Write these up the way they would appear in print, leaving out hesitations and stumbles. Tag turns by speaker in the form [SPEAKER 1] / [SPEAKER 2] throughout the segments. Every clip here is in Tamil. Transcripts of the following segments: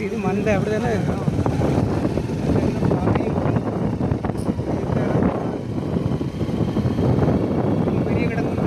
[SPEAKER 1] இது மண்டை அப்படி தானே. பெரிய கிடக்குல்ல.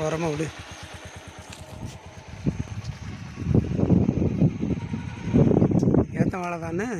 [SPEAKER 1] ஓரமாக விடு. ஏற்ற வாழை தானே.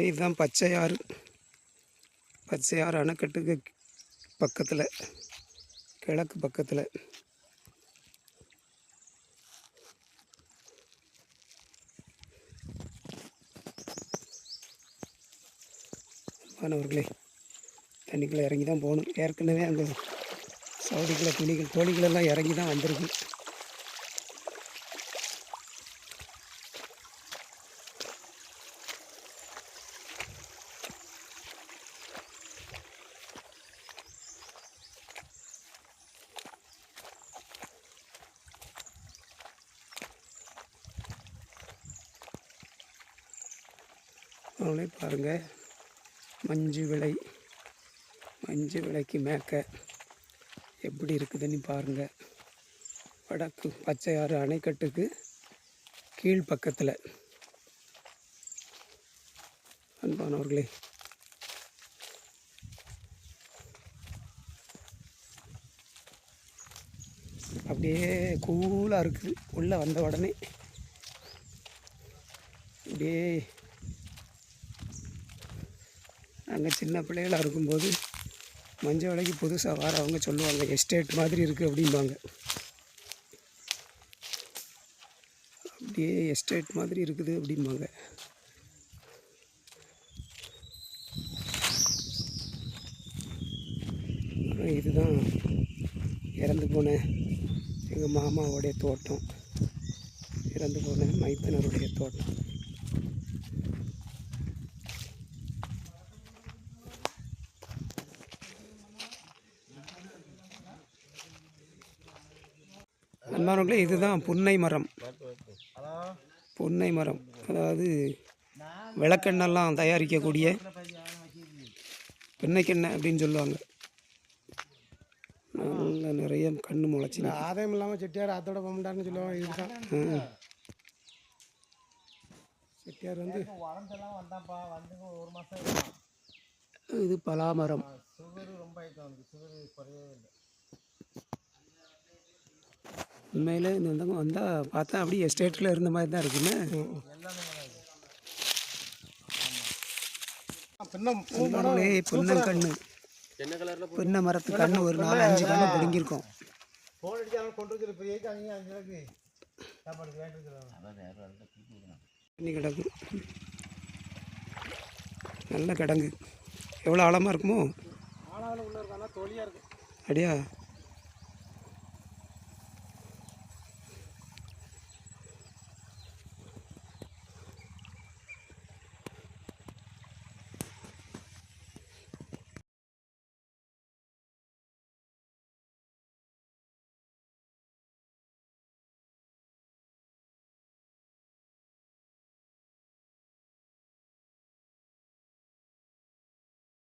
[SPEAKER 1] இதுதான் பச்சையாறு. பச்சையாறு அணைக்கட்டுக்கு பக்கத்தில், கிழக்கு பக்கத்தில். மாணவர்களே, தண்ணிக்குள்ளே இறங்கி தான் போகணும். ஏற்கனவே அங்கே சவுதிக்குள்ளே தோழிகளெல்லாம் இறங்கி தான் வந்திருக்கு. அவங்களே பாருங்கள், மஞ்சு விலைக்கு மேற்க எப்படி இருக்குதுன்னு பாருங்கள். வடக்கு பச்சையாறு அணைக்கட்டுக்கு கீழ்ப்பக்கத்தில். அன்பானவர்களே, அப்படியே கூலாக இருக்குது. உள்ளே வந்த உடனே அப்படியே நாங்கள் சின்ன பிள்ளைகளாக இருக்கும்போது மஞ்சள் விலைக்கு புதுசாக வரவங்க சொல்லுவாங்க, எஸ்டேட் மாதிரி இருக்குது அப்படிம்பாங்க. அப்படியே எஸ்டேட் மாதிரி இருக்குது அப்படிம்பாங்க. இதுதான் இறந்து போன எங்கள் மாமாவுடைய தோட்டம், இறந்து போன மைத்தனருடைய தோட்டம். அன்பானவர்களே, இதுதான் புன்னை மரம். புன்னை மரம் அதாவது விளக்கெண்ணெல்லாம் தயாரிக்கக்கூடிய பெண்ணைக்கெண்ணெய் அப்படின்னு சொல்லுவாங்க. நல்ல நிறைய கண்ணு முளைச்சி
[SPEAKER 2] ஆதாயம் இல்லாமல் செட்டியார் அதோட போகமாட்டார்னு சொல்லுவாங்க. இதுதான் செட்டியார் வந்து
[SPEAKER 1] இது பலாமரம். உண்மையில் இந்த வந்தவங்க வந்தால் பார்த்தா அப்படியே எஸ்டேட்டில் இருந்த மாதிரி தான் இருக்குன்னு. புன்னங்கன்று, புன்னை மரத்து கன்று ஒரு 4-5 கன்று பிடுங்கியிருக்கோம். தண்ணி கிடக்கு, நல்ல கிடங்கு. எவ்வளோ ஆழமாக இருக்குமோ.
[SPEAKER 2] ஆழாவில் உள்ள இருக்கு, ஆனால் தோழியாக இருக்குது.
[SPEAKER 1] அப்படியா?